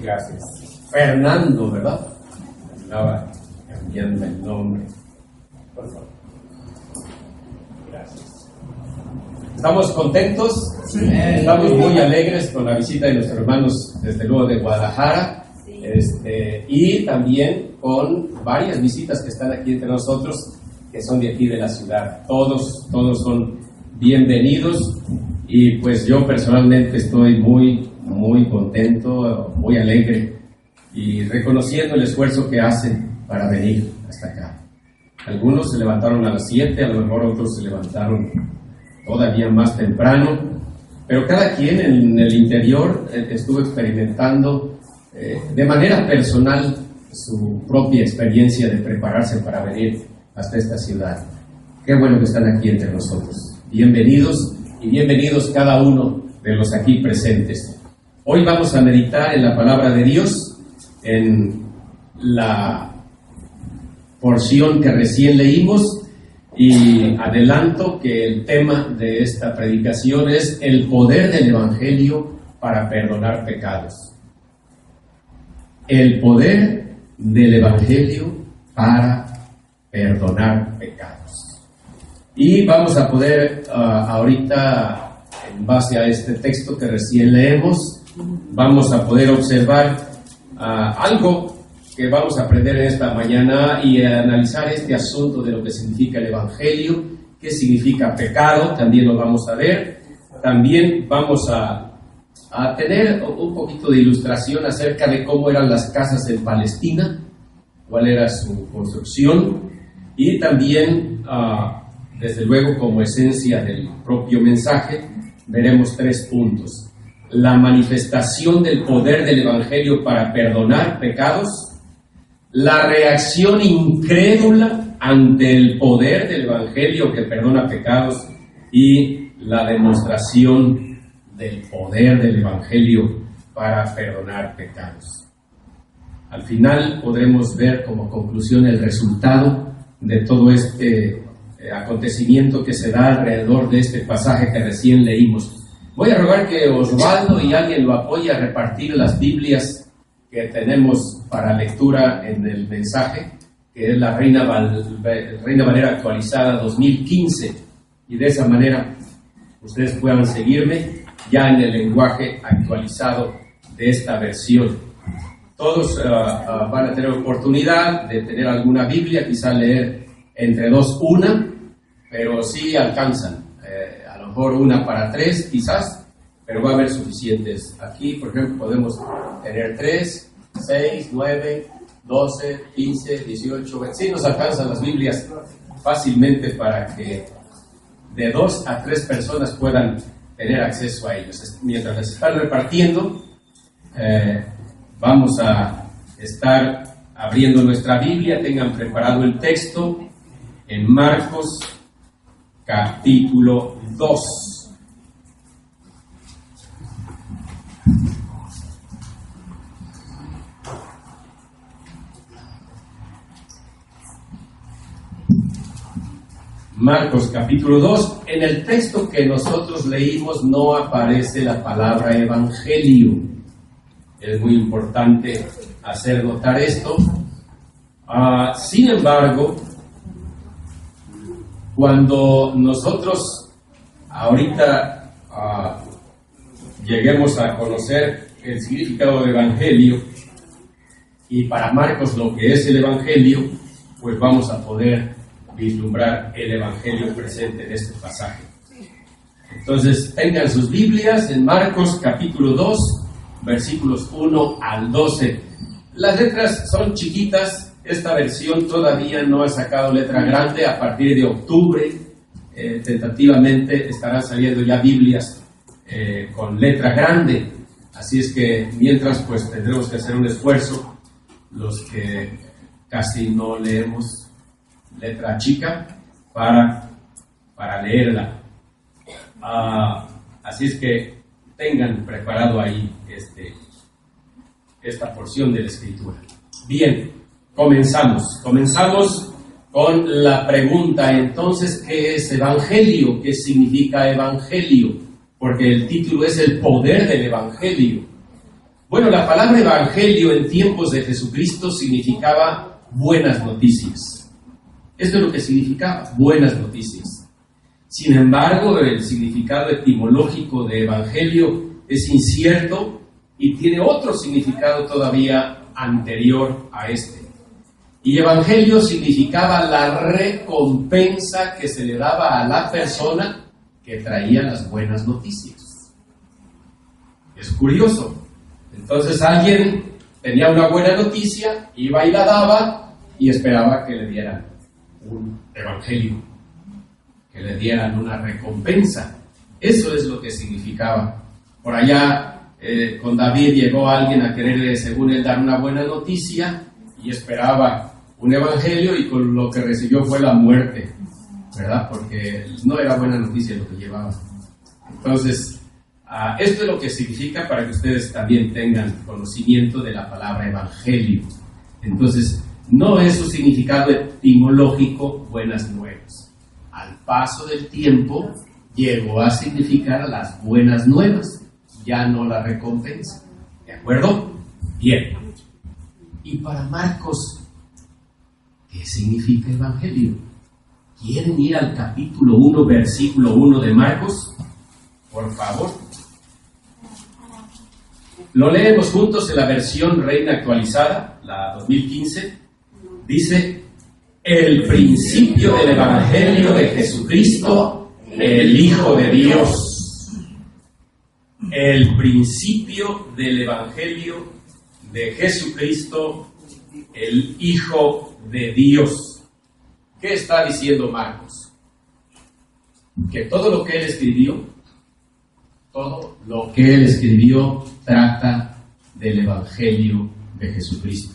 Gracias. Fernando, ¿verdad? Estaba cambiando el nombre. Por favor. Gracias. ¿Estamos contentos? Sí. Estamos muy alegres con la visita de nuestros hermanos, desde luego, de Guadalajara. Sí. Y también con varias visitas que están aquí entre nosotros, que son de aquí de la ciudad. Todos son bienvenidos. Y pues yo personalmente estoy muy contento, muy alegre y reconociendo el esfuerzo que hacen para venir hasta acá. Algunos se levantaron a las 7, a lo mejor otros se levantaron todavía más temprano, pero cada quien en el interior estuvo experimentando de manera personal su propia experiencia de prepararse para venir hasta esta ciudad. Qué bueno que están aquí entre nosotros. Bienvenidos. Y bienvenidos cada uno de los aquí presentes. Hoy vamos a meditar en la palabra de Dios, en la porción que recién leímos, y adelanto que el tema de esta predicación es el poder del Evangelio para perdonar pecados. El poder del Evangelio para perdonar pecados. Y vamos a poder ahorita, en base a este texto que recién leemos, vamos a poder observar algo que vamos a aprender en esta mañana y analizar este asunto de lo que significa el Evangelio, qué significa pecado, también lo vamos a ver. También vamos a tener un poquito de ilustración acerca de cómo eran las casas en Palestina, cuál era su construcción, y también desde luego, como esencia del propio mensaje, veremos 3 puntos. La manifestación del poder del Evangelio para perdonar pecados, la reacción incrédula ante el poder del Evangelio que perdona pecados y la demostración del poder del Evangelio para perdonar pecados. Al final podremos ver como conclusión el resultado de todo este acontecimiento que se da alrededor de este pasaje que recién leímos. Voy a rogar que Osvaldo y alguien lo apoye a repartir las Biblias que tenemos para lectura en el mensaje, que es la Reina Valera actualizada 2015, y de esa manera ustedes puedan seguirme ya en el lenguaje actualizado de esta versión. Todos van a tener oportunidad de tener alguna Biblia, quizá leer entre 2 una, pero sí alcanzan, a lo mejor una para 3 quizás, pero va a haber suficientes. Aquí, por ejemplo, podemos tener 3, 6, 9, 12, 15, 18, 20. Sí, nos alcanzan las Biblias fácilmente para que de 2 a 3 personas puedan tener acceso a ellos. Mientras les están repartiendo, vamos a estar abriendo nuestra Biblia. Tengan preparado el texto en Marcos capítulo 2. Marcos capítulo 2. En el texto que nosotros leímos no aparece la palabra evangelio. Es muy importante hacer notar esto. Sin embargo, cuando nosotros ahorita lleguemos a conocer el significado del Evangelio y para Marcos lo que es el Evangelio, pues vamos a poder vislumbrar el Evangelio presente en este pasaje. Entonces tengan sus Biblias en Marcos capítulo 2, versículos 1 al 12. Las letras son chiquitas. Esta versión todavía no ha sacado letra grande. A partir de octubre, tentativamente, estarán saliendo ya Biblias con letra grande. Así es que mientras, pues tendremos que hacer un esfuerzo, los que casi no leemos letra chica, para leerla. Así es que tengan preparado ahí esta porción de la Escritura. Bien. Comenzamos con la pregunta, entonces, ¿qué es Evangelio? ¿Qué significa Evangelio? Porque el título es el poder del Evangelio. Bueno, la palabra evangelio en tiempos de Jesucristo significaba buenas noticias. Esto es lo que significaba, buenas noticias. Sin embargo, el significado etimológico de evangelio es incierto y tiene otro significado todavía anterior a este. Y evangelio significaba la recompensa que se le daba a la persona que traía las buenas noticias. Es curioso. Entonces alguien tenía una buena noticia, iba y la daba y esperaba que le dieran un evangelio, que le dieran una recompensa. Eso es lo que significaba. Por allá con David llegó alguien a quererle, según él, dar una buena noticia y esperaba un evangelio, y con lo que recibió fue la muerte, ¿verdad? Porque no era buena noticia lo que llevaba. Entonces, esto es lo que significa, para que ustedes también tengan conocimiento de la palabra evangelio. Entonces, no es su significado etimológico buenas nuevas. Al paso del tiempo llegó a significar las buenas nuevas, ya no la recompensa. ¿De acuerdo? Bien. Y para Marcos, ¿qué significa evangelio? ¿Quieren ir al capítulo 1, versículo 1 de Marcos? Por favor. Lo leemos juntos en la versión Reina Actualizada, la 2015. Dice: el principio del evangelio de Jesucristo, el Hijo de Dios. El principio del evangelio de Jesucristo, el Hijo de Dios. ¿Qué está diciendo Marcos? Que todo lo que él escribió trata del evangelio de Jesucristo.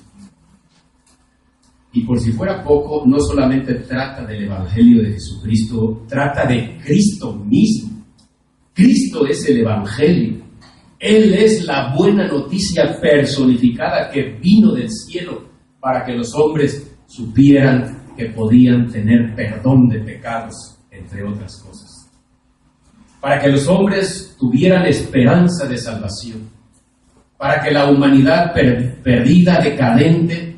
Y por si fuera poco, no solamente trata del evangelio de Jesucristo, trata de Cristo mismo. Cristo es el evangelio. Él es la buena noticia personificada que vino del cielo para que los hombres supieran que podían tener perdón de pecados, entre otras cosas. Para que los hombres tuvieran esperanza de salvación. Para que la humanidad perdida, decadente,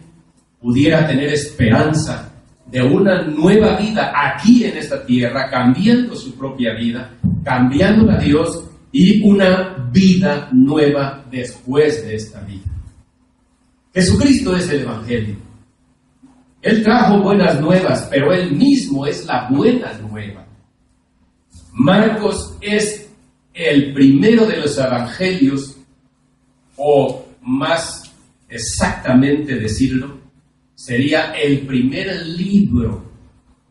pudiera tener esperanza de una nueva vida aquí en esta tierra, cambiando su propia vida, cambiándola a Dios, y una vida nueva después de esta vida. Jesucristo es el evangelio. Él trajo buenas nuevas, pero Él mismo es la buena nueva. Marcos es el primero de los evangelios, o más exactamente decirlo, sería el primer libro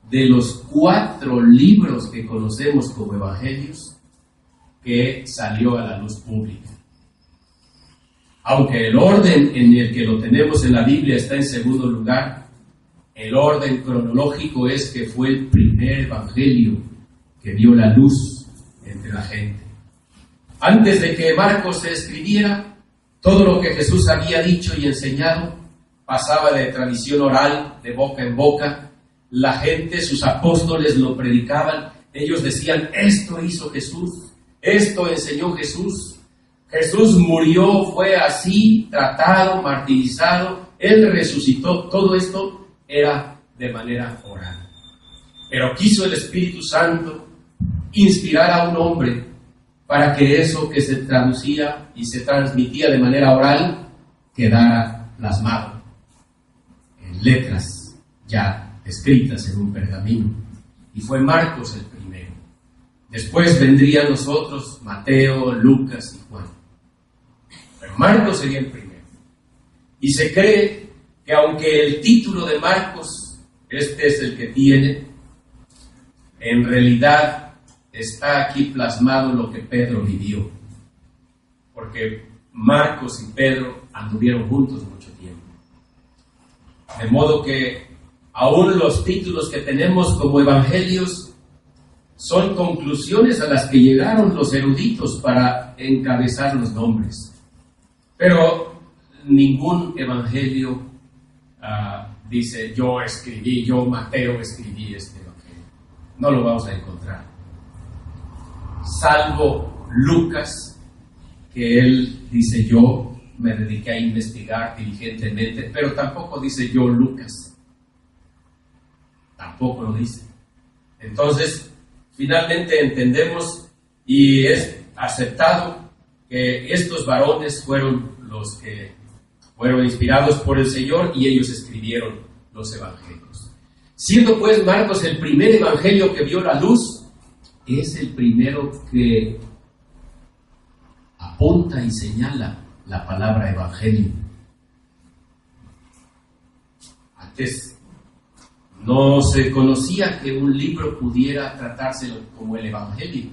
de los 4 libros que conocemos como evangelios que salió a la luz pública. Aunque el orden en el que lo tenemos en la Biblia está en segundo lugar, el orden cronológico es que fue el primer evangelio que vio la luz entre la gente. Antes de que Marcos se escribiera, todo lo que Jesús había dicho y enseñado pasaba de tradición oral, de boca en boca. La gente, sus apóstoles lo predicaban. Ellos decían: esto hizo Jesús, esto enseñó Jesús. Jesús murió, fue así, tratado, martirizado, Él resucitó. Todo esto era de manera oral. Pero quiso el Espíritu Santo inspirar a un hombre para que eso que se traducía y se transmitía de manera oral quedara plasmado en letras ya escritas en un pergamino. Y fue Marcos el primero. Después vendrían los otros, Mateo, Lucas y Juan. Pero Marcos sería el primero. Y se cree que aunque el título de Marcos, este es el que tiene, en realidad está aquí plasmado lo que Pedro vivió. Porque Marcos y Pedro anduvieron juntos mucho tiempo. De modo que aún los títulos que tenemos como evangelios son conclusiones a las que llegaron los eruditos para encabezar los nombres. Pero ningún evangelio dice: yo Mateo escribí este evangelio. No lo vamos a encontrar. Salvo Lucas, que él dice: yo me dediqué a investigar diligentemente, pero tampoco dice yo Lucas. Tampoco lo dice. Entonces, finalmente entendemos y es aceptado que estos varones fueron los que fueron inspirados por el Señor y ellos escribieron los evangelios. Siendo pues Marcos el primer evangelio que vio la luz, es el primero que apunta y señala la palabra evangelio. Antes no se conocía que un libro pudiera tratárselo como el evangelio.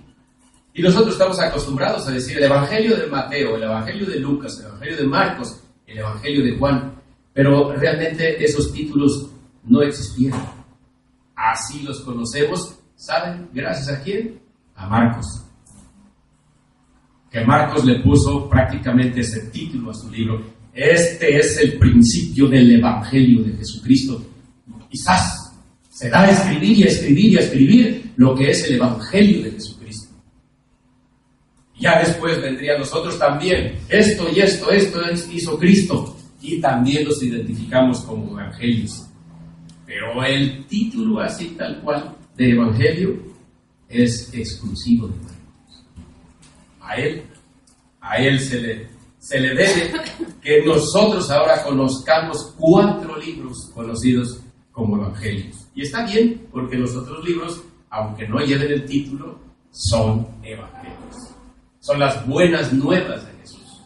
Y nosotros estamos acostumbrados a decir el evangelio de Mateo, el evangelio de Lucas, el evangelio de Marcos, el evangelio de Juan. Pero realmente esos títulos no existieron. Así los conocemos, ¿saben? ¿Gracias a quién? A Marcos. Que Marcos le puso prácticamente ese título a su libro. Este es el principio del evangelio de Jesucristo. Quizás se da a escribir y a escribir y a escribir lo que es el evangelio de Jesucristo. Ya después vendría nosotros también. Esto y esto hizo Cristo. Y también los identificamos como evangelios. Pero el título así tal cual de evangelio es exclusivo de Marcos. A él se le debe que nosotros ahora conozcamos 4 libros conocidos como evangelios. Y está bien, porque los otros libros, aunque no lleven el título, son evangelios. Son las buenas nuevas de Jesús.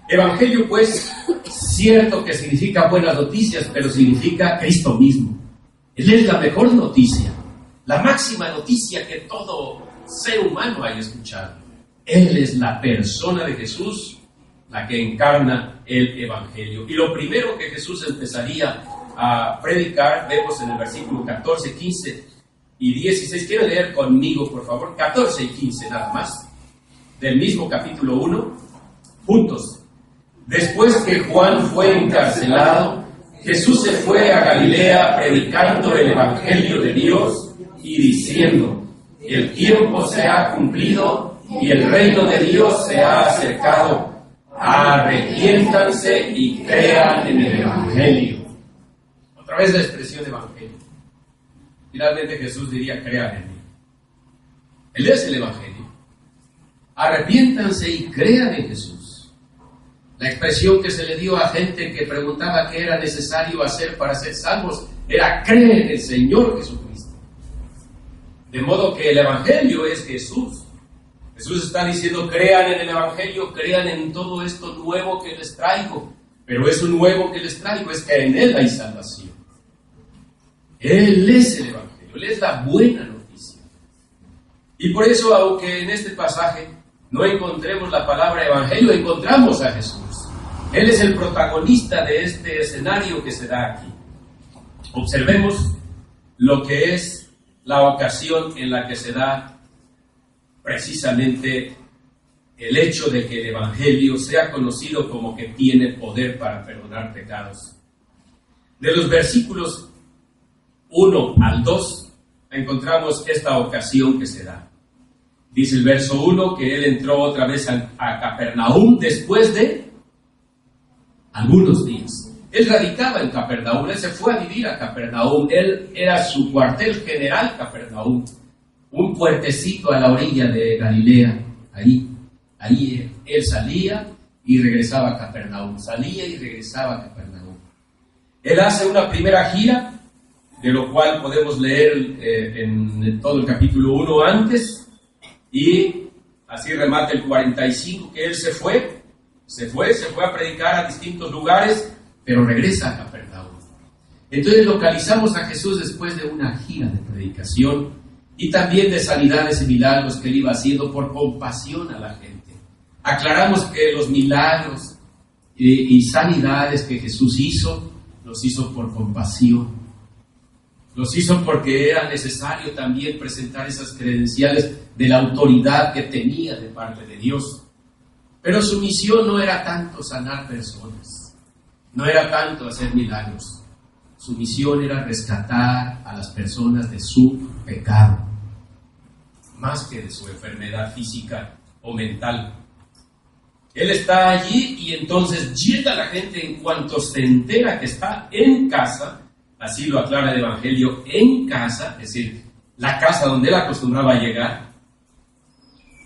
Evangelio, pues, cierto que significa buenas noticias, pero significa Cristo mismo. Él es la mejor noticia, la máxima noticia que todo ser humano haya escuchado. Él es la persona de Jesús, la que encarna el evangelio. Y lo primero que Jesús empezaría a predicar, vemos en el versículo 14, 15 y 16. ¿Quieren leer conmigo, por favor? 14 y 15 nada más, del mismo capítulo 1, juntos. Después que Juan fue encarcelado, Jesús se fue a Galilea predicando el evangelio de Dios y diciendo: el tiempo se ha cumplido y el reino de Dios se ha acercado. Arrepiéntanse y crean en el evangelio. Otra vez la expresión evangelio. Finalmente Jesús diría: crean en mí. Él es el evangelio. Arrepiéntanse y crean en Jesús. La expresión que se le dio a gente que preguntaba qué era necesario hacer para ser salvos era: creen en el Señor Jesucristo. De modo que el evangelio es Jesús. Jesús está diciendo: crean en el evangelio, crean en todo esto nuevo que les traigo. Pero eso nuevo que les traigo es que en Él hay salvación. Él es el evangelio, Él es la buena noticia. Y por eso, aunque en este pasaje no encontremos la palabra evangelio, encontramos a Jesús. Él es el protagonista de este escenario que se da aquí. Observemos lo que es la ocasión en la que se da precisamente el hecho de que el evangelio sea conocido como que tiene poder para perdonar pecados. De los versículos 1 al 2 encontramos esta ocasión que se da. Dice el verso 1 que él entró otra vez a Capernaum después de algunos días. Él radicaba en Capernaum, él se fue a vivir a Capernaum, él era su cuartel general Capernaum, un puertecito a la orilla de Galilea. Ahí él salía y regresaba a Capernaum, salía y regresaba a Capernaum. Él hace una primera gira, de lo cual podemos leer en todo el capítulo 1 antes, y así remata el 45, que él se fue a predicar a distintos lugares, pero regresa a Capernaum. Entonces localizamos a Jesús después de una gira de predicación y también de sanidades y milagros que él iba haciendo por compasión a la gente. Aclaramos que los milagros y sanidades que Jesús hizo, los hizo por compasión. Los hizo porque era necesario también presentar esas credenciales de la autoridad que tenía de parte de Dios. Pero su misión no era tanto sanar personas, no era tanto hacer milagros. Su misión era rescatar a las personas de su pecado, más que de su enfermedad física o mental. Él está allí y entonces llega la gente en cuanto se entera que está en casa, así lo aclara el Evangelio, en casa, es decir, la casa donde él acostumbraba a llegar.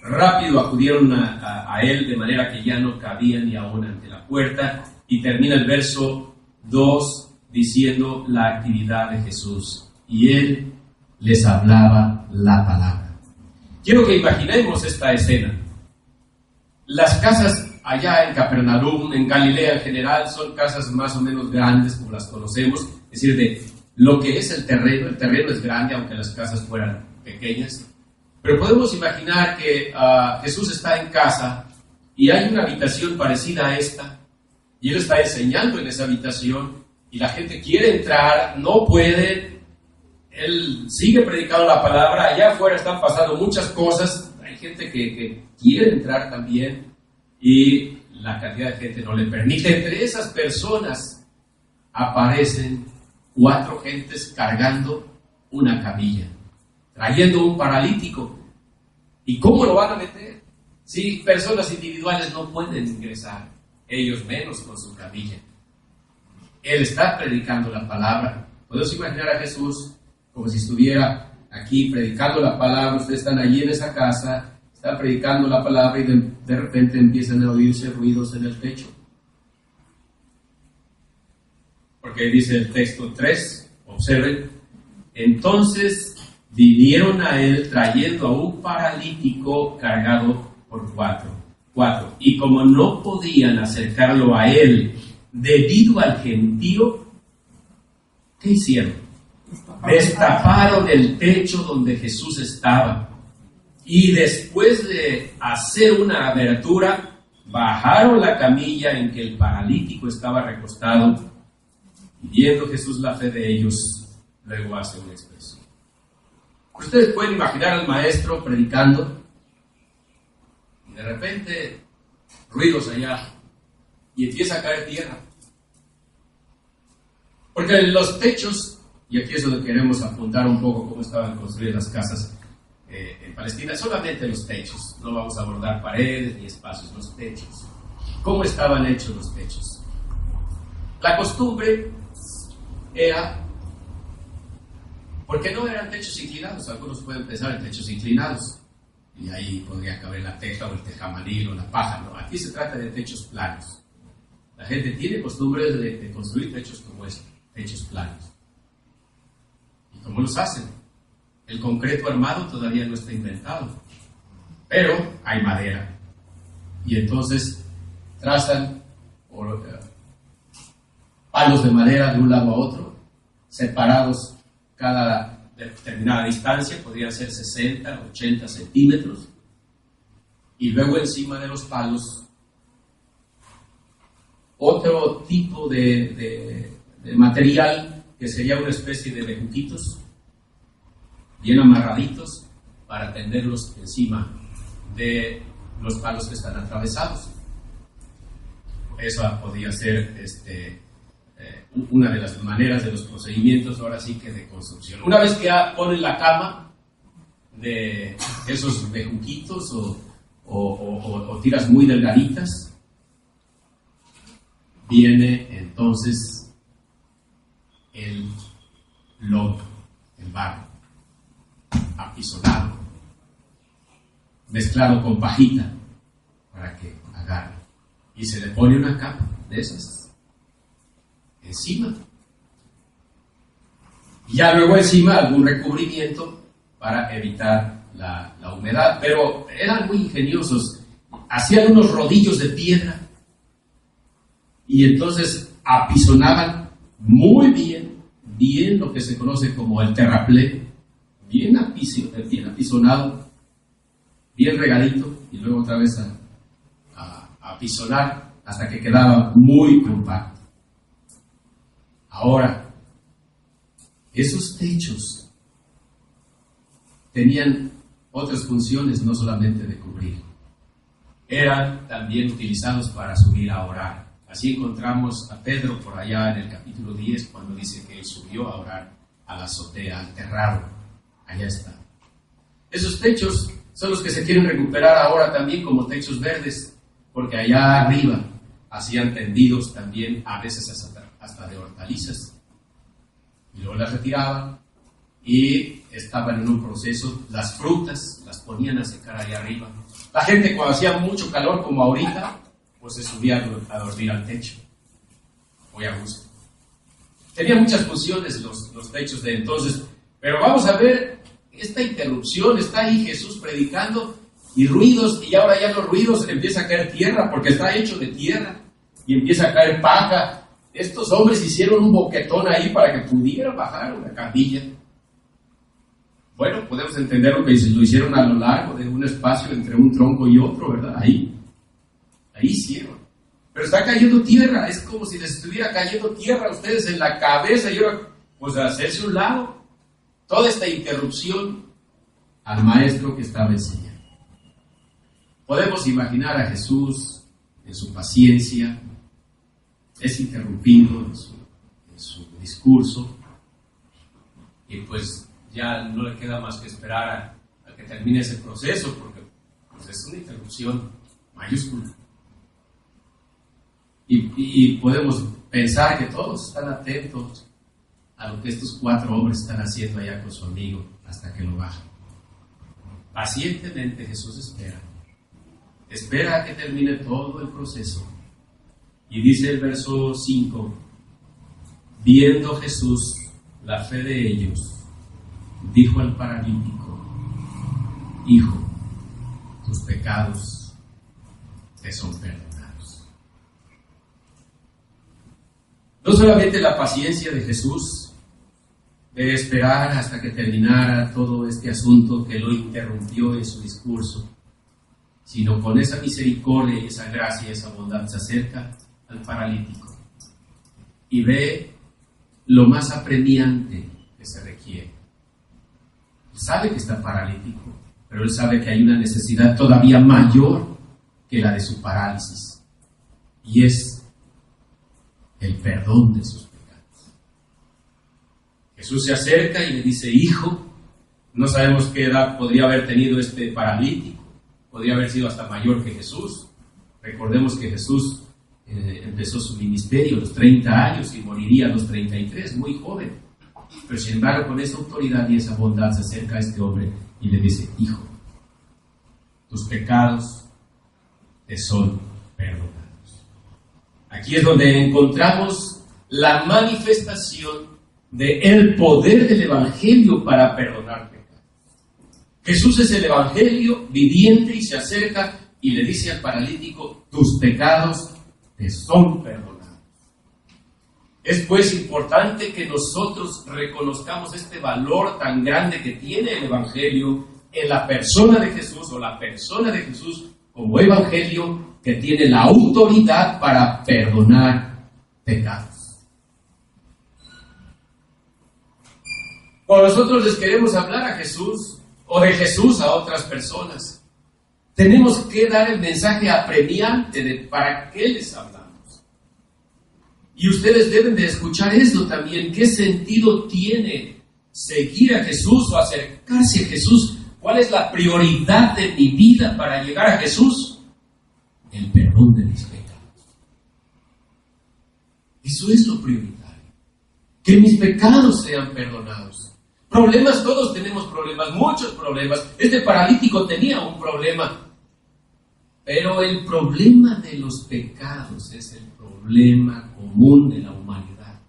Rápido acudieron a él de manera que ya no cabía ni aún ante la puerta, y termina el verso 2 diciendo la actividad de Jesús, y él les hablaba la palabra. Quiero que imaginemos esta escena. Las casas allá en Capernaum, en Galilea en general, son casas más o menos grandes como las conocemos, es decir, de lo que es el terreno es grande aunque las casas fueran pequeñas, pero podemos imaginar que Jesús está en casa y hay una habitación parecida a esta, y él está enseñando en esa habitación y la gente quiere entrar, no puede, él sigue predicando la palabra, allá afuera están pasando muchas cosas, hay gente que quiere entrar también y la cantidad de gente no le permite. Entre esas personas aparecen 4 gentes cargando una camilla, trayendo un paralítico. ¿Y cómo lo van a meter? Si personas individuales no pueden ingresar, ellos menos con su camilla. Él está predicando la palabra. Podemos imaginar a Jesús como si estuviera aquí predicando la palabra. Ustedes están allí en esa casa, está predicando la palabra y de repente empiezan a oírse ruidos en el techo. Porque dice el texto 3, observen, entonces vinieron a él trayendo a un paralítico cargado por 4. Y como no podían acercarlo a él debido al gentío, ¿qué hicieron? Destaparon el techo donde Jesús estaba. Y después de hacer una abertura, bajaron la camilla en que el paralítico estaba recostado. Y viendo Jesús la fe de ellos, luego hace una expresión. Ustedes pueden imaginar al maestro predicando, y de repente, ruidos allá, y empieza a caer tierra. Porque los techos, y aquí es donde queremos apuntar un poco cómo estaban construidas las casas, en Palestina, solamente los techos, no vamos a abordar paredes ni espacios, los techos. ¿Cómo estaban hechos los techos? La costumbre era, porque no eran techos inclinados, algunos pueden pensar en techos inclinados, y ahí podría caber la teja o el tejamanil o la paja, no, aquí se trata de techos planos. La gente tiene costumbre de construir techos como este, techos planos. ¿Y cómo los hacen? El concreto armado todavía no está inventado, pero hay madera. Y entonces trazan palos de madera de un lado a otro, separados cada determinada distancia, podrían ser 60, 80 centímetros, y luego encima de los palos otro tipo de material que sería una especie de bejuquitos bien amarraditos para tenderlos encima de los palos que están atravesados. Eso podría ser una de las maneras de los procedimientos, ahora sí que de construcción. Una vez que ponen la cama de esos bejuquitos o tiras muy delgaditas, viene entonces el lodo, el barro, apisonado, mezclado con pajita para que agarre, y se le pone una capa de esas encima, y ya luego encima algún recubrimiento para evitar la humedad. Pero eran muy ingeniosos, hacían unos rodillos de piedra y entonces apisonaban muy bien lo que se conoce como el terraplén, bien apisonado, bien regadito, y luego otra vez a apisonar hasta que quedaba muy compacto. Ahora, esos techos tenían otras funciones, no solamente de cubrir. Eran también utilizados para subir a orar. Así encontramos a Pedro por allá en el capítulo 10, cuando dice que él subió a orar a la azotea, al terrado. Allá está. Esos techos son los que se quieren recuperar ahora también como techos verdes, porque allá arriba hacían tendidos también, a veces hasta de hortalizas, y luego las retiraban y estaban en un proceso. Las frutas las ponían a secar allá arriba. La gente, cuando hacía mucho calor como ahorita, pues se subía a dormir al techo, muy a gusto. Tenía muchas funciones los techos de entonces, pero vamos a ver esta interrupción. Está ahí Jesús predicando y ruidos, y ahora ya los ruidos, empieza a caer tierra porque está hecho de tierra y empieza a caer paja. Estos hombres hicieron un boquetón ahí para que pudiera bajar una camilla. Bueno, podemos entenderlo que lo hicieron a lo largo de un espacio entre un tronco y otro, ¿verdad? Ahí hicieron. Pero está cayendo tierra, es como si les estuviera cayendo tierra a ustedes en la cabeza y ahora, pues, a hacerse un lado. Toda esta interrupción al maestro que estaba enseñando. Podemos imaginar a Jesús en su paciencia, es interrumpido en su discurso, y pues ya no le queda más que esperar a que termine ese proceso, porque pues, es una interrupción mayúscula. Y podemos pensar que todos están atentos a lo que estos 4 hombres están haciendo allá con su amigo hasta que lo bajan. Pacientemente Jesús espera a que termine todo el proceso. Y dice el verso 5, viendo Jesús la fe de ellos, dijo al paralítico: hijo, tus pecados te son perdonados. No solamente la paciencia de Jesús de esperar hasta que terminara todo este asunto que lo interrumpió en su discurso, sino con esa misericordia y esa gracia y esa bondad se acerca al paralítico y ve lo más apremiante que se requiere. Él sabe que está paralítico, pero él sabe que hay una necesidad todavía mayor que la de su parálisis, y es el perdón de sus pecados. Jesús se acerca y le dice: hijo. No sabemos qué edad podría haber tenido este paralítico, podría haber sido hasta mayor que Jesús. Recordemos que Jesús empezó su ministerio a los 30 años y moriría a los 33, muy joven. Pero sin embargo, con esa autoridad y esa bondad se acerca a este hombre y le dice: hijo, tus pecados te son perdonados. Aquí es donde encontramos la manifestación del poder del Evangelio para perdonar pecados. Jesús es el Evangelio viviente y se acerca y le dice al paralítico: tus pecados te son perdonados. Es pues importante que nosotros reconozcamos este valor tan grande que tiene el Evangelio en la persona de Jesús, o la persona de Jesús como Evangelio que tiene la autoridad para perdonar pecados. Cuando nosotros les queremos hablar a Jesús o de Jesús a otras personas, tenemos que dar el mensaje apremiante de para qué les hablamos. Y ustedes deben de escuchar esto también. ¿Qué sentido tiene seguir a Jesús o acercarse a Jesús? ¿Cuál es la prioridad de mi vida para llegar a Jesús? El perdón de mis pecados. Eso es lo prioritario. Que mis pecados sean perdonados. Problemas, todos tenemos problemas, muchos problemas. Este paralítico tenía un problema. Pero el problema de los pecados es el problema común de la humanidad.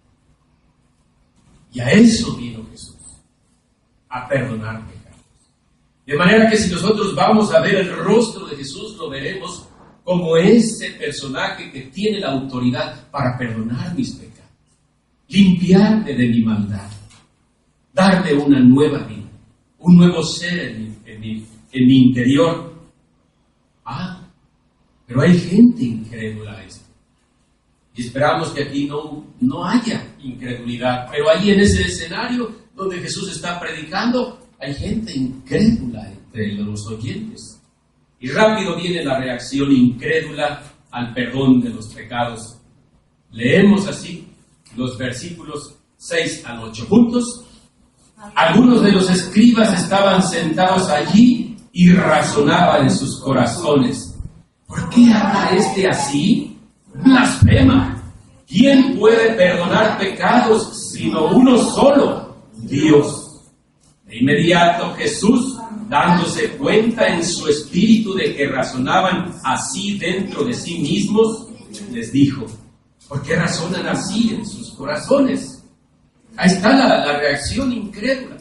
Y a eso vino Jesús, a perdonar pecados. De manera que si nosotros vamos a ver el rostro de Jesús, lo veremos como ese personaje que tiene la autoridad para perdonar mis pecados, limpiarme de mi maldad, darme una nueva vida, un nuevo ser en mi interior. Pero hay gente incrédula a esto. Y esperamos que aquí no haya incredulidad. Pero ahí en ese escenario donde Jesús está predicando, hay gente incrédula entre los oyentes. Y rápido viene la reacción incrédula al perdón de los pecados. Leemos así los versículos 6 al 8 juntos. Algunos de los escribas estaban sentados allí y razonaban en sus corazones, ¿Por qué habla este así? Blasfema. ¿Quién puede perdonar pecados sino uno solo, Dios? De inmediato Jesús, dándose cuenta en su espíritu de que razonaban así dentro de sí mismos, les dijo: ¿por qué razonan así en sus corazones? Ahí está la reacción incrédula.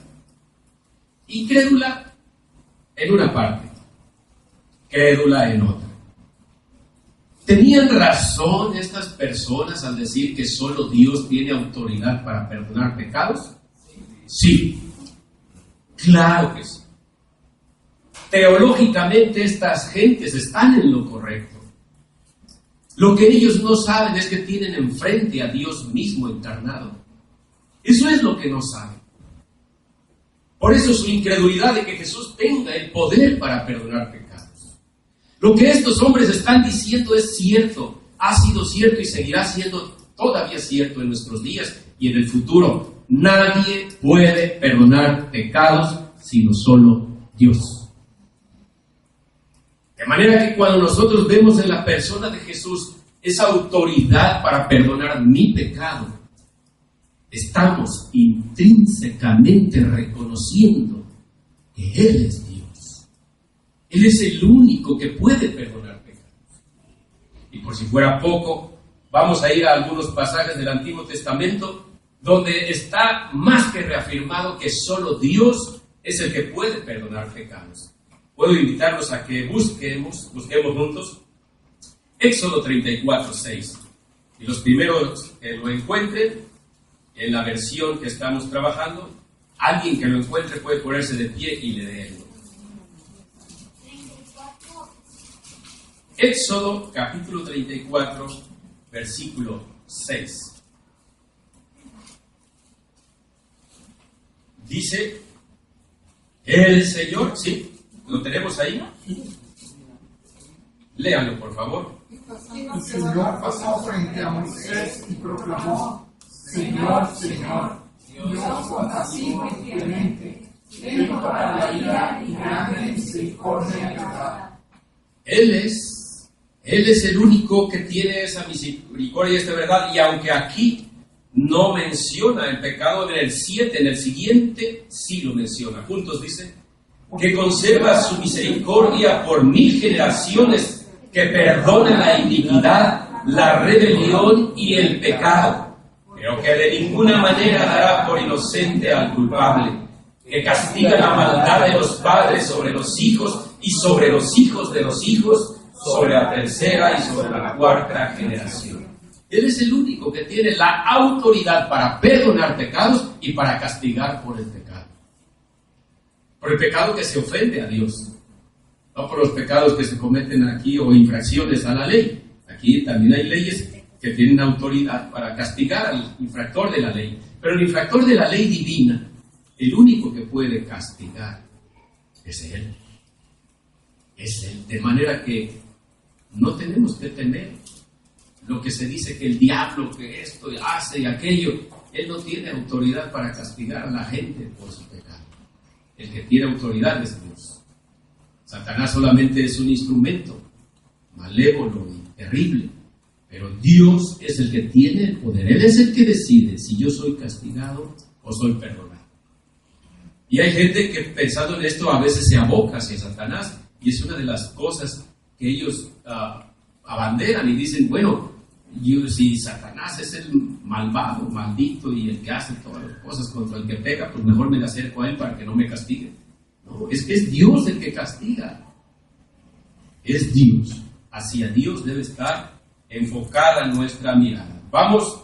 Incrédula en una parte, crédula en otra. ¿Tenían razón estas personas al decir que solo Dios tiene autoridad para perdonar pecados? Sí, claro que sí. Teológicamente estas gentes están en lo correcto. Lo que ellos no saben es que tienen enfrente a Dios mismo encarnado. Eso es lo que no saben. Por eso su incredulidad de que Jesús tenga el poder para perdonar pecados. Lo que estos hombres están diciendo es cierto, ha sido cierto y seguirá siendo todavía cierto en nuestros días y en el futuro. Nadie puede perdonar pecados sino solo Dios. De manera que cuando nosotros vemos en la persona de Jesús esa autoridad para perdonar mi pecado, estamos intrínsecamente reconociendo que Él es Dios. Él es el único que puede perdonar pecados. Y por si fuera poco, vamos a ir a algunos pasajes del Antiguo Testamento donde está más que reafirmado que solo Dios es el que puede perdonar pecados. Puedo invitarlos a que busquemos juntos Éxodo 34:6. Y los primeros que lo encuentren en la versión que estamos trabajando, alguien que lo encuentre puede ponerse de pie y leerlo. Éxodo capítulo 34, versículo 6. Dice, el Señor, ¿sí? ¿Lo tenemos ahí? Léanlo, por favor. El Señor pasó frente a Moisés y proclamó: Señor, Señor, Dios compasivo y clemente, lento para la ira y grande en misericordia y verdad. Él es el único que tiene esa misericordia y esta verdad, y aunque aquí no menciona el pecado en el 7, en el siguiente sí lo menciona. Juntos dice, que conserva su misericordia por 1000 generaciones, que perdona la iniquidad, la rebelión y el pecado, pero que de ninguna manera dará por inocente al culpable, que castiga la maldad de los padres sobre los hijos y sobre los hijos de los hijos, sobre la tercera y sobre la cuarta generación. Él es el único que tiene la autoridad para perdonar pecados y para castigar por el pecado. Por el pecado que se ofende a Dios, no por los pecados que se cometen aquí o infracciones a la ley. Aquí también hay leyes que tienen autoridad para castigar al infractor de la ley. Pero el infractor de la ley divina, el único que puede castigar es Él. Es Él. De manera que no tenemos que temer lo que se dice que el diablo, que esto hace y aquello. Él no tiene autoridad para castigar a la gente por su pecado. El que tiene autoridad es Dios. Satanás solamente es un instrumento malévolo y terrible, pero Dios es el que tiene el poder. Él es el que decide si yo soy castigado o soy perdonado. Y hay gente que pensando en esto a veces se aboca hacia Satanás, y es una de las cosas que ellos abanderan y dicen, bueno, si Satanás es el malvado, maldito y el que hace todas las cosas contra el que pega, pues mejor me acerco a él para que no me castigue. No, es que es Dios el que castiga. Es Dios. Hacia Dios debe estar enfocada nuestra mirada. Vamos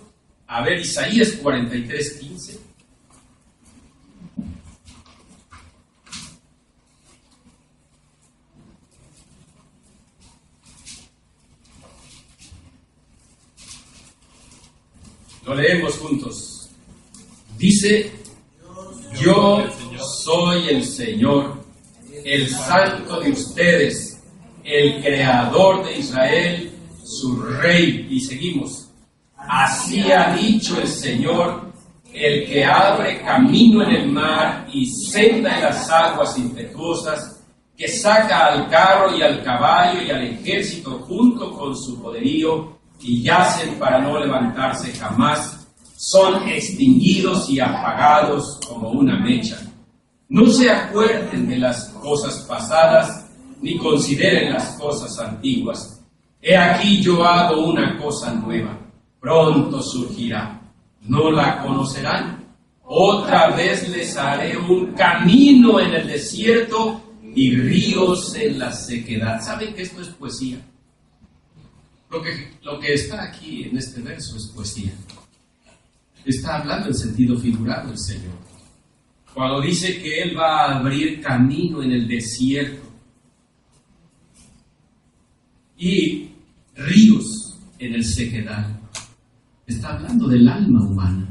a ver Isaías 43:15. Lo leemos juntos. Dice, yo soy el Señor, el Santo de ustedes, el Creador de Israel, su Rey. Y seguimos. Así ha dicho el Señor, el que abre camino en el mar y senda en las aguas impetuosas, que saca al carro y al caballo y al ejército junto con su poderío, y yacen para no levantarse jamás, son extinguidos y apagados como una mecha. No se acuerden de las cosas pasadas, ni consideren las cosas antiguas. He aquí yo hago una cosa nueva, pronto surgirá, no la conocerán. Otra vez les haré un camino en el desierto y ríos en la sequedad. ¿Saben que esto es poesía? Lo que está aquí en este verso es poesía. Está hablando en sentido figurado el Señor. Cuando dice que Él va a abrir camino en el desierto y ríos en el sequedal, está hablando del alma humana.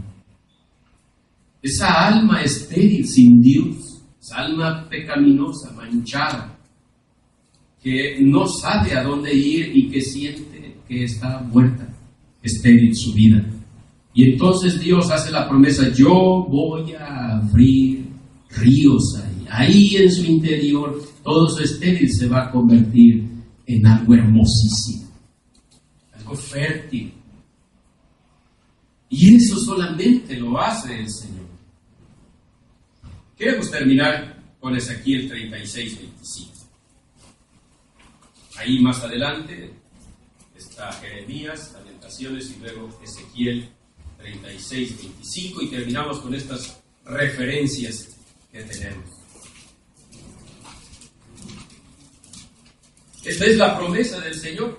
Esa alma estéril, sin Dios, esa alma pecaminosa, manchada, que no sabe a dónde ir y que siente que está muerta, estéril su vida. Y entonces Dios hace la promesa: yo voy a abrir ríos ahí. Ahí en su interior, todo su estéril se va a convertir en algo hermosísimo, algo fértil. Y eso solamente lo hace el Señor. Queremos terminar con Ezequiel 36:25. Ahí más adelante está Jeremías, Lamentaciones, y luego Ezequiel 36:25, y terminamos con estas referencias que tenemos. Esta es la promesa del Señor.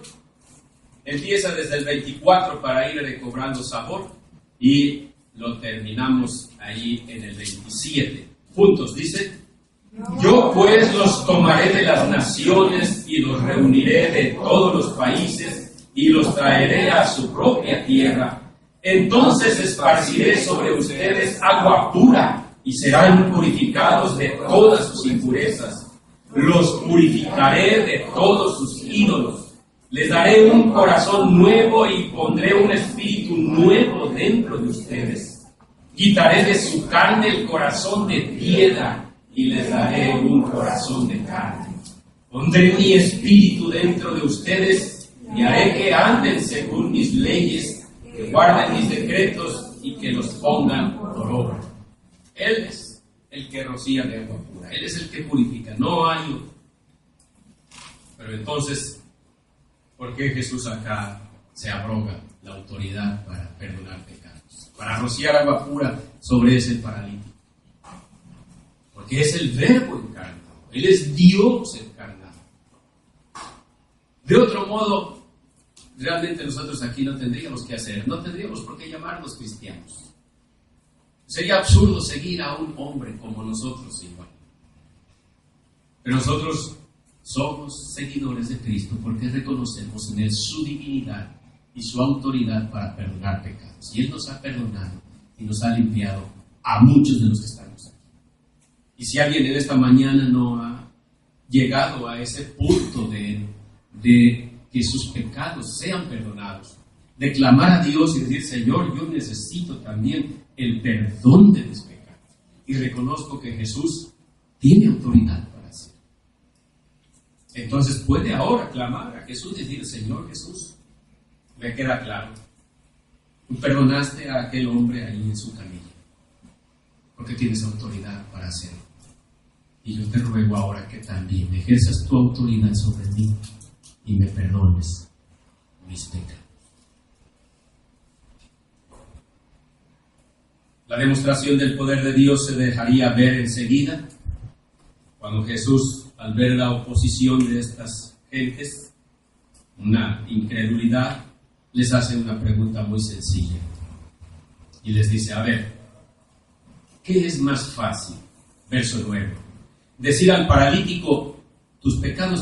Empieza desde el 24 para ir recobrando sabor y lo terminamos ahí en el 27. Juntos dice: yo pues los tomaré de las naciones y los reuniré de todos los países y los traeré a su propia tierra. Entonces esparciré sobre ustedes agua pura y serán purificados de todas sus impurezas. Los purificaré de todos sus ídolos. Les daré un corazón nuevo y pondré un espíritu nuevo dentro de ustedes. Quitaré de su carne el corazón de piedra y les daré un corazón de carne. Pondré mi espíritu dentro de ustedes y haré que anden según mis leyes, que guarden mis decretos y que los pongan por obra. Él es el que rocía de agua pura. Él es el que purifica. No hay otro. Pero entonces, ¿por qué Jesús acá se abroga la autoridad para perdonar pecados? Para rociar agua pura sobre ese paralítico. Porque es el Verbo encarnado. Él es Dios encarnado. De otro modo, realmente nosotros aquí no tendríamos que hacer, no tendríamos por qué llamarnos cristianos. Sería absurdo seguir a un hombre como nosotros igual. Pero nosotros somos seguidores de Cristo porque reconocemos en Él su divinidad y su autoridad para perdonar pecados. Y Él nos ha perdonado y nos ha limpiado a muchos de los que estamos aquí. Y si alguien en esta mañana no ha llegado a ese punto de que sus pecados sean perdonados, de clamar a Dios y decir: Señor, yo necesito también el perdón de mis pecados, y reconozco que Jesús tiene autoridad para hacerlo, entonces puede ahora clamar a Jesús y decir: Señor Jesús, me queda claro, tú perdonaste a aquel hombre ahí en su camilla, porque tienes autoridad para hacerlo. Y yo te ruego ahora que también ejerzas tu autoridad sobre mí y me perdones mis pecados. La demostración del poder de Dios se dejaría ver enseguida cuando Jesús, al ver la oposición de estas gentes, una incredulidad, les hace una pregunta muy sencilla y les dice: a ver, ¿qué es más fácil? Verso 9. Decir al paralítico: tus pecados